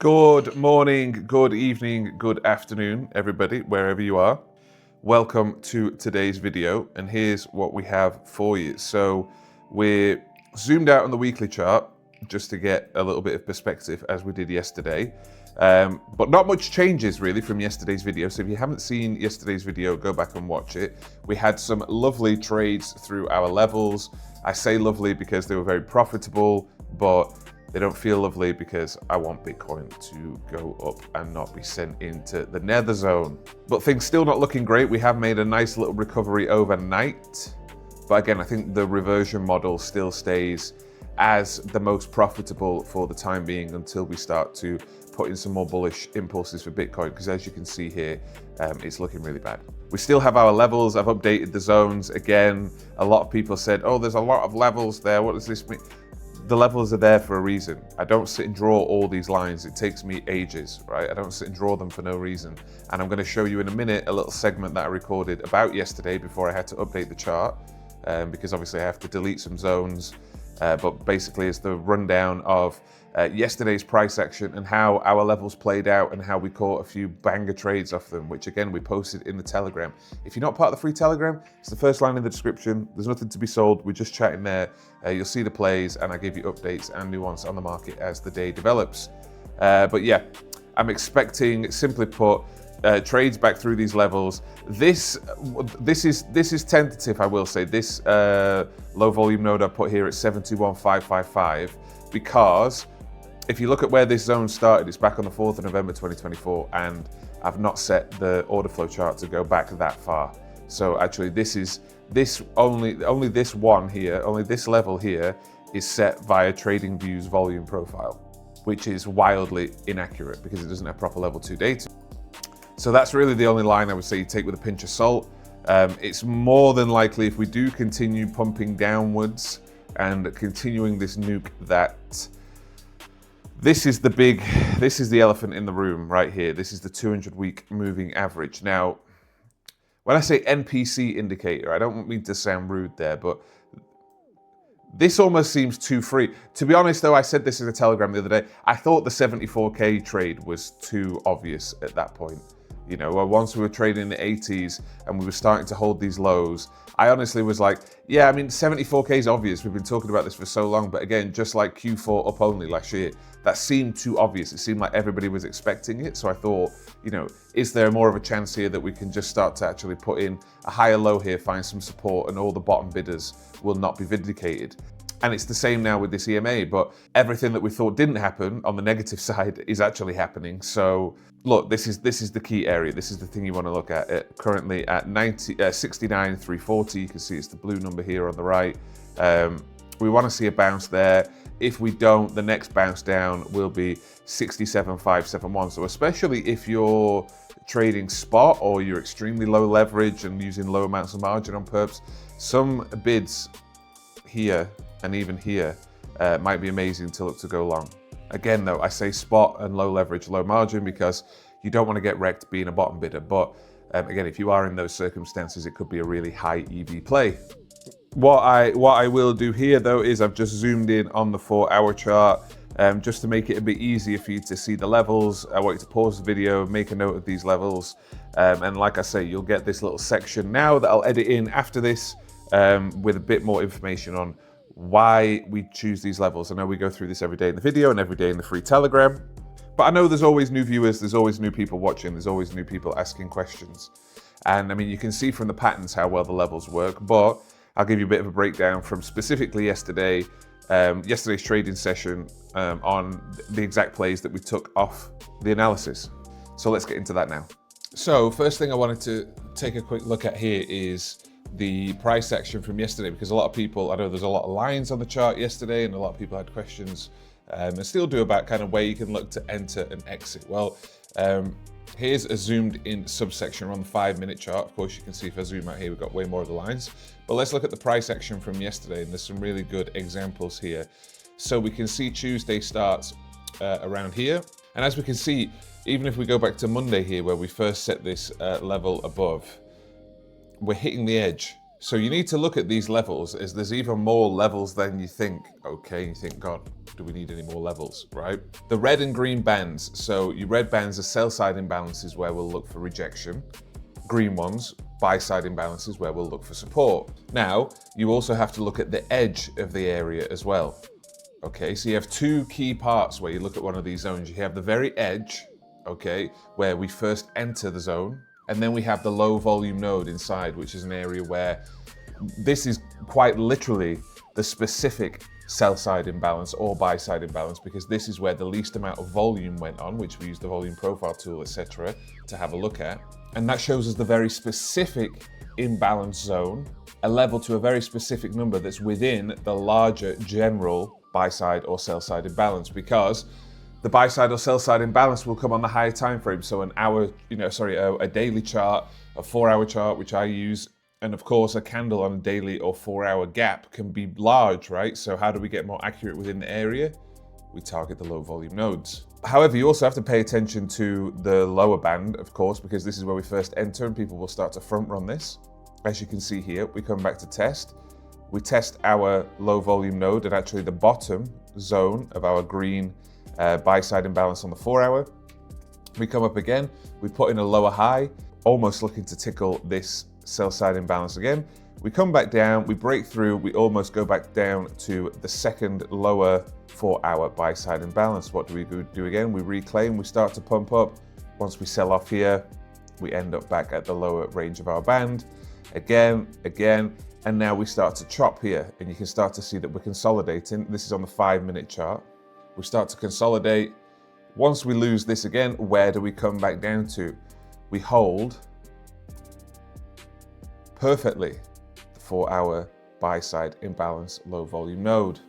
Good morning, good evening, good afternoon, everybody, wherever you are. Welcome to today's video, and here's what we have for you. So we're zoomed out on the weekly chart just to get a little bit of perspective as we did yesterday. But not much changes really from yesterday's video. So if you haven't seen yesterday's video, go back and watch it. We had some lovely trades through our levels. I say lovely because they were very profitable, but they don't feel lovely because I want Bitcoin to go up and not be sent into the nether zone. But things still not looking great. We have made a nice little recovery overnight. But again, I think the reversion model still stays as the most profitable for the time being until we start to put in some more bullish impulses for Bitcoin, because as you can see here, it's looking really bad. We still have our levels. I've updated the zones. Again, a lot of people said, oh, there's a lot of levels there. What does this mean? The levels are there for a reason. I don't sit and draw all these lines. It takes me ages, right? I don't sit and draw them for no reason. And I'm going to show you in a minute a little segment that I recorded about yesterday before I had to update the chart, because obviously I have to delete some zones. But basically it's the rundown of yesterday's price action and how our levels played out and how we caught a few banger trades off them, which again, we posted in the Telegram. If you're not part of the free Telegram, it's the first line in the description. There's nothing to be sold. We're just chatting there. You'll see the plays and I give you updates and nuance on the market as the day develops. But yeah, I'm expecting, simply put, trades back through these levels. This is tentative, I will say. This low volume node I put here at 71,555 because if you look at where this zone started, it's back on the 4th of November 2024, and I've not set the order flow chart to go back that far. So actually only this one here, only this level here is set via TradingView's volume profile, which is wildly inaccurate because it doesn't have proper level 2 data. So that's really the only line I would say you take with a pinch of salt. It's more than likely, if we do continue pumping downwards and continuing this nuke, that this is the elephant in the room right here. This is the 200-week moving average. Now, when I say NPC indicator, I don't mean to sound rude there, but this almost seems too free. To be honest though, I said this in a Telegram the other day, I thought the 74K trade was too obvious at that point. You know, once we were trading in the 80s and we were starting to hold these lows, I honestly was like, yeah, I mean, 74K is obvious. We've been talking about this for so long, but again, just like Q4 up only last year, that seemed too obvious. It seemed like everybody was expecting it. So I thought, you know, is there more of a chance here that we can just start to actually put in a higher low here, find some support, and all the bottom bidders will not be vindicated? And it's the same now with this EMA, but everything that we thought didn't happen on the negative side is actually happening. So look, this is the key area. This is the thing you want to look at. Currently at 69,340, you can see it's the blue number here on the right. We want to see a bounce there. If we don't, the next bounce down will be 67,571. So especially if you're trading spot or you're extremely low leverage and using low amounts of margin on perps, some bids here and even here might be amazing to look to go long. Again though, I say spot and low leverage, low margin because you don't want to get wrecked being a bottom bidder. But again, if you are in those circumstances, it could be a really high EV play. What I will do here though is I've just zoomed in on the 4-hour chart just to make it a bit easier for you to see the levels. I want you to pause the video, make a note of these levels. And like I say, you'll get this little section now that I'll edit in after this with a bit more information on why we choose these levels. I know we go through this every day in the video and every day in the free Telegram, but I know there's always new viewers, there's always new people watching, there's always new people asking questions. And I mean, you can see from the patterns how well the levels work, but I'll give you a bit of a breakdown from specifically yesterday's trading session on the exact plays that we took off the analysis. So let's get into that now. So first thing I wanted to take a quick look at here is the price action from yesterday, because a lot of people, I know there's a lot of lines on the chart yesterday and a lot of people had questions and still do about kind of where you can look to enter and exit. Well, here's a zoomed in subsection on the 5-minute chart. Of course, you can see if I zoom out here, we've got way more of the lines, but let's look at the price action from yesterday. And there's some really good examples here. So we can see Tuesday starts around here. And as we can see, even if we go back to Monday here, where we first set this level above, we're hitting the edge So you need to look at these levels as there's even more levels than you think. Okay, you think, God, do we need any more levels, right? The red and green bands. So your red bands are sell side imbalances where we'll look for rejection. Green ones, buy side imbalances where we'll look for support. Now, you also have to look at the edge of the area as well. Okay, so you have two key parts where you look at one of these zones. You have the very edge, okay, where we first enter the zone. And then we have the low volume node inside, which is an area where this is quite literally the specific sell side imbalance or buy side imbalance, because this is where the least amount of volume went on, which we use the volume profile tool, etc., to have a look at. And that shows us the very specific imbalance zone, a level to a very specific number that's within the larger general buy side or sell side imbalance, because the buy side or sell side imbalance will come on the higher time frame. So an hour, a daily chart, a 4-hour chart, which I use, and of course a candle on a daily or 4-hour gap can be large, right? So how do we get more accurate within the area? We target the low volume nodes. However, you also have to pay attention to the lower band, of course, because this is where we first enter and people will start to front run this. As you can see here, we come back to test. We test our low volume node and actually the bottom zone of our green buy side imbalance on the 4-hour. We come up again, we put in a lower high, almost looking to tickle this sell side imbalance again. We come back down, we break through, we almost go back down to the second lower 4-hour buy side imbalance. What do we do again? We reclaim, we start to pump up. Once we sell off here, we end up back at the lower range of our band. Again, and now we start to chop here, and you can start to see that we're consolidating. This is on the 5-minute chart. We start to consolidate. Once we lose this again, where do we come back down to? We hold perfectly the 4-hour buy side imbalance low volume node.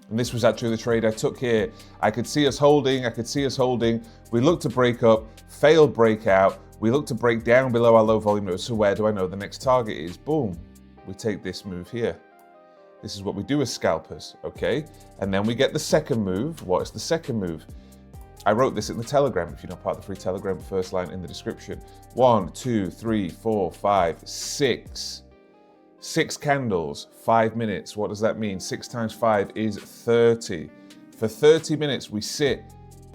And this was actually the trade I took here. I could see us holding. We looked to break up, failed breakout. We look to break down below our low volume node. So where do I know the next target is? Boom, we take this move here. This is what we do as scalpers, okay? And then we get the second move. What is the second move? I wrote this in the Telegram. If you're not part of the free Telegram, first line in the description. 1, 2, 3, 4, 5, 6. 6 candles, 5 minutes. What does that mean? 6 times 5 is 30. For 30 minutes, we sit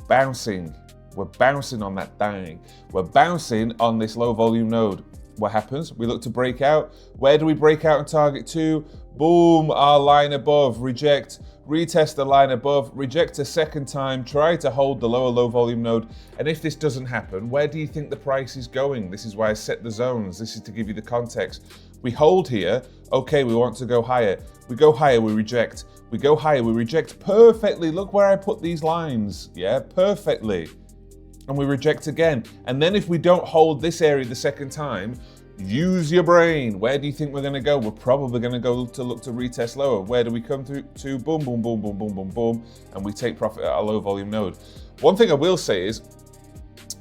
bouncing. We're bouncing on that thing. We're bouncing on this low volume node. What happens? We look to break out. Where do we break out and target to? Boom, our line above, reject, retest the line above, reject a second time, try to hold the lower low volume node. And if this doesn't happen, where do you think the price is going? This is why I set the zones. This is to give you the context. We hold here. Okay, we want to go higher. We go higher, we reject. We go higher, we reject perfectly. Look where I put these lines. Yeah, perfectly. And we reject again. And then if we don't hold this area the second time, use your brain. Where do you think we're going to go? We're probably going to go to look to retest lower. Where do we come through to? Boom, boom, boom, boom, boom, boom, boom. And we take profit at our low volume node. One thing I will say is,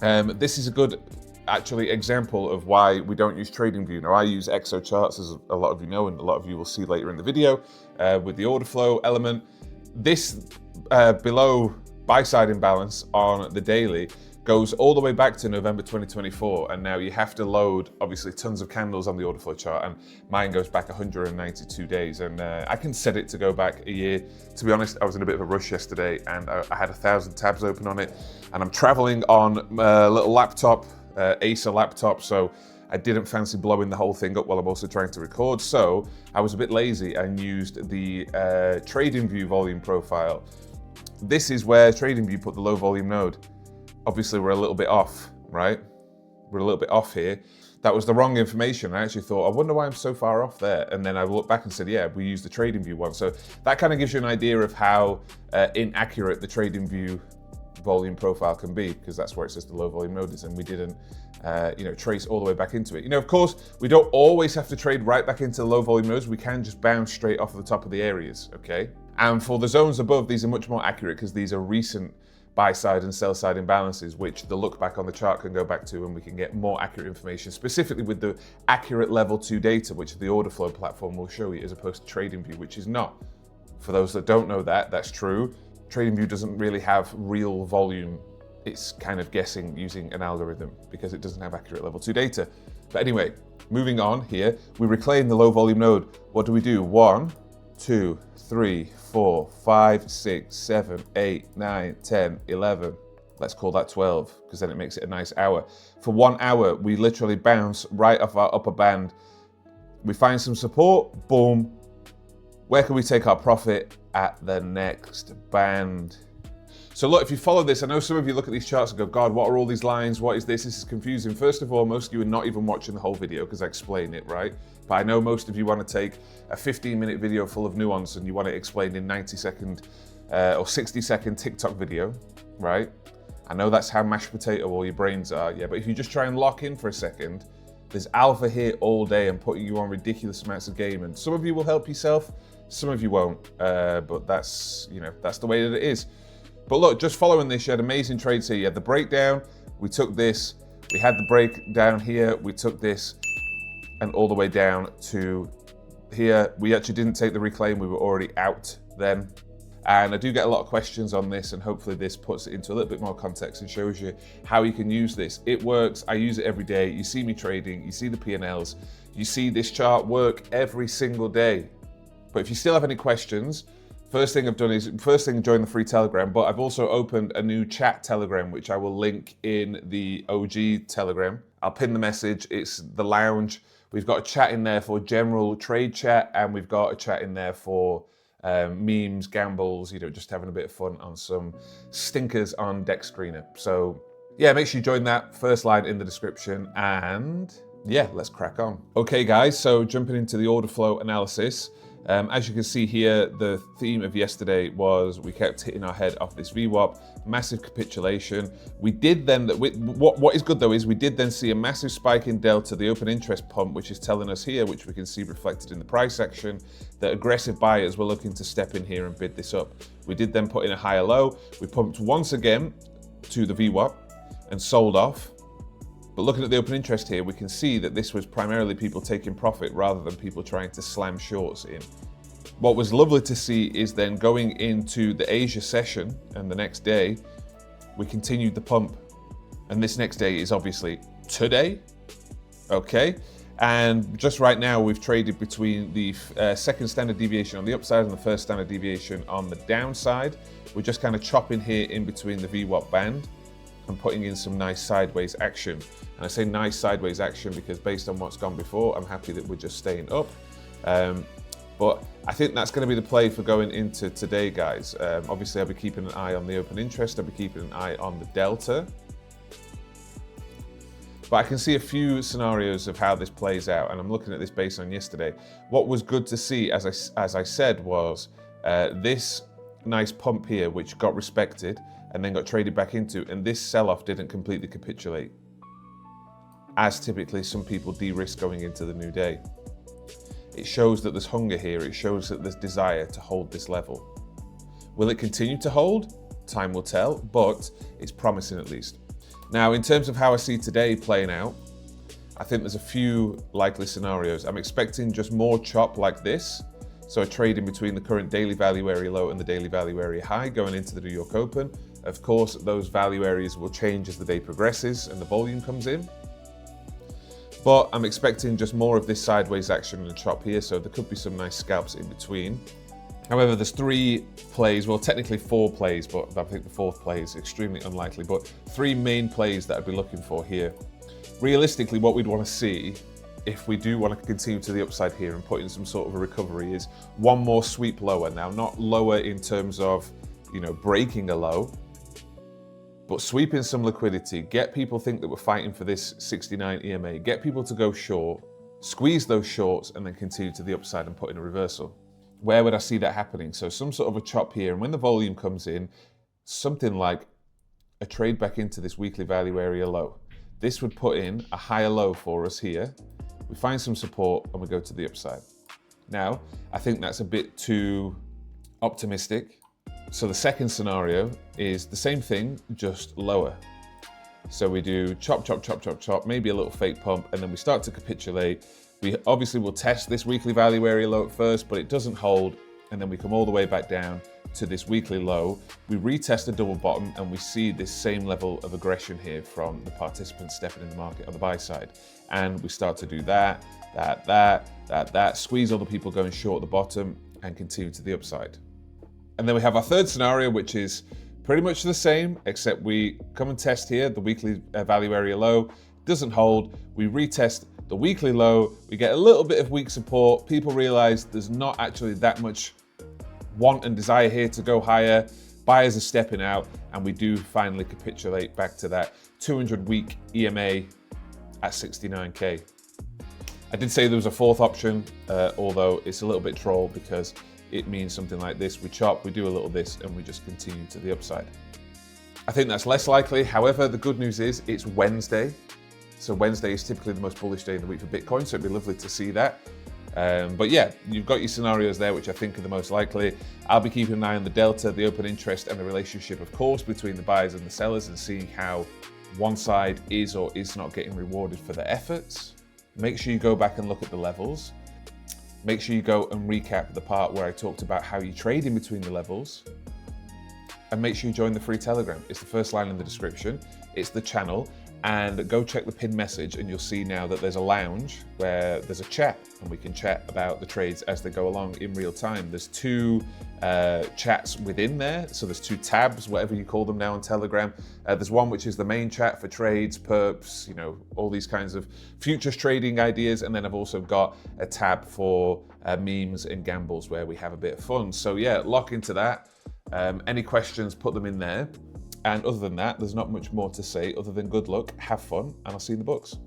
this is a good actually example of why we don't use TradingView. Now I use Exo charts, as a lot of you know, and a lot of you will see later in the video, with the Orderflow element. This below buy side imbalance on the daily goes all the way back to November 2024, and now you have to load obviously tons of candles on the order flow chart, and mine goes back 192 days, and I can set it to go back a year. To be honest, I was in a bit of a rush yesterday, and I had 1,000 tabs open on it, and I'm traveling on a little laptop, Acer laptop, so I didn't fancy blowing the whole thing up while I'm also trying to record, so I was a bit lazy and used the TradingView volume profile. This is where TradingView put the low volume node. Obviously, we're a little bit off, right? We're a little bit off here. That was the wrong information. I actually thought, I wonder why I'm so far off there. And then I looked back and said, yeah, we used the TradingView one. So that kind of gives you an idea of how inaccurate the TradingView volume profile can be, because that's where it says the low volume node is, and we didn't trace all the way back into it. Of course, we don't always have to trade right back into the low volume nodes. We can just bounce straight off the top of the areas, okay? And for the zones above, these are much more accurate because these are recent buy side and sell side imbalances, which the look back on the chart can go back to, and we can get more accurate information, specifically with the accurate level 2 data, which the Orderflow platform will show you, as opposed to TradingView, which is not. For those that don't know that, that's true. TradingView doesn't really have real volume it's kind of guessing using an algorithm because it doesn't have accurate level 2 data. But anyway, moving on here, we reclaim the low volume node. What do? 1, 2, 3, 4, 5, 6, 7, 8, 9, 10, 11. Let's call that 12 because then it makes it a nice hour. For 1 hour, we literally bounce right off our upper band. We find some support, boom. Where can we take our profit? At the next band. So look, if you follow this, I know some of you look at these charts and go, God, what are all these lines? What is this? This is confusing. First of all, most of you are not even watching the whole video because I explain it, right? But I know most of you want to take a 15-minute video full of nuance and you want it explained in 90-second or 60-second TikTok video, right? I know that's how mashed potato all your brains are, yeah, but if you just try and lock in for a second, there's alpha here all day and putting you on ridiculous amounts of game, and some of you will help yourself, some of you won't, but that's, you know, that's the way that it is. But look, just following this, you had amazing trades here. You had the breakdown, we took this, we had the breakdown here, we took this, and all the way down to here. We actually didn't take the reclaim, we were already out then. And I do get a lot of questions on this, and hopefully this puts it into a little bit more context and shows you how you can use this. It works, I use it every day. You see me trading, you see the P&Ls, you see this chart work every single day. But if you still have any questions, first thing I've done is, join the free Telegram, but I've also opened a new chat Telegram, which I will link in the OG Telegram. I'll pin the message, it's the lounge. We've got a chat in there for general trade chat, and we've got a chat in there for memes, gambles, you know, just having a bit of fun on some stinkers on Deck Screener. So yeah, make sure you join that, first line in the description, and yeah, let's crack on. Okay guys, so jumping into the order flow analysis. As you can see here, the theme of yesterday was we kept hitting our head off this VWAP, massive capitulation. We did then, what is good though is we did then see a massive spike in delta, the open interest pump, which is telling us here, which we can see reflected in the price action, that aggressive buyers were looking to step in here and bid this up. We did then put in a higher low. We pumped once again to the VWAP and sold off. But looking at the open interest here, we can see that this was primarily people taking profit rather than people trying to slam shorts in. What was lovely to see is then going into the Asia session and the next day, we continued the pump. And this next day is obviously today, okay? And just right now, we've traded between the second standard deviation on the upside and the first standard deviation on the downside. We're just kind of chopping here in between the VWAP band and putting in some nice sideways action. And I say nice sideways action because based on what's gone before, I'm happy that we're just staying up. But I think that's going to be the play for going into today, guys. Obviously, I'll be keeping an eye on the open interest. I'll be keeping an eye on the delta. But I can see a few scenarios of how this plays out, and I'm looking at this based on yesterday. What was good to see, as I said, was this nice pump here, which got respected and then got traded back into, and this sell-off didn't completely capitulate, as typically some people de-risk going into the new day. It shows that there's hunger here, it shows that there's desire to hold this level. Will it continue to hold? Time will tell, but it's promising at least. Now, in terms of how I see today playing out, I think there's a few likely scenarios. I'm expecting just more chop like this. So a trade in between the current daily value area low and the daily value area high going into the New York Open. Of course, those value areas will change as the day progresses and the volume comes in. But I'm expecting just more of this sideways action and chop here, so there could be some nice scalps in between. However, there's 3 plays, well technically 4 plays, but I think the 4th play is extremely unlikely, but 3 main plays that I'd be looking for here. Realistically, what we'd want to see, if we do want to continue to the upside here and put in some sort of a recovery, is one more sweep lower. Now, not lower in terms of, you know, breaking a low, but sweep in some liquidity, get people think that we're fighting for this 69 EMA, get people to go short, squeeze those shorts, and then continue to the upside and put in a reversal. Where would I see that happening? So some sort of a chop here, and when the volume comes in, something like a trade back into this weekly value area low. This would put in a higher low for us here. We find some support and we go to the upside. Now, I think that's a bit too optimistic. So the second scenario is the same thing, just lower. So we do chop, chop, chop, chop, chop, maybe a little fake pump, and then we start to capitulate. We obviously will test this weekly value area low at first, but it doesn't hold, and then we come all the way back down, to this weekly low, we retest a double bottom and we see this same level of aggression here from the participants stepping in the market on the buy side. And we start to do that, squeeze all the people going short at the bottom and continue to the upside. And then we have our third scenario, which is pretty much the same, except we come and test here, the weekly value area low, doesn't hold, we retest the weekly low, we get a little bit of weak support, people realize there's not actually that much want and desire here to go higher, buyers are stepping out, and we do finally capitulate back to that 200-week EMA at 69K. I did say there was a fourth option, although it's a little bit troll because it means something like this. We chop, we do a little this, and we just continue to the upside. I think that's less likely. However, the good news is it's Wednesday. So Wednesday is typically the most bullish day in the week for Bitcoin, so it'd be lovely to see that. But yeah, you've got your scenarios there, which I think are the most likely. I'll be keeping an eye on the delta, the open interest, and the relationship, of course, between the buyers and the sellers, and seeing how one side is or is not getting rewarded for their efforts. Make sure you go back and look at the levels. Make sure you go and recap the part where I talked about how you trade in between the levels. And make sure you join the free Telegram. It's the first line in the description. It's the channel. And go check the pinned message and you'll see now that there's a lounge where there's a chat and we can chat about the trades as they go along in real time. There's two chats within there. So there's two tabs, whatever you call them now on Telegram. There's one which is the main chat for trades, perps, you know, all these kinds of futures trading ideas. And then I've also got a tab for memes and gambles where we have a bit of fun. So yeah, lock into that. Any questions, put them in there. And other than that, there's not much more to say other than good luck, have fun, and I'll see you in the books.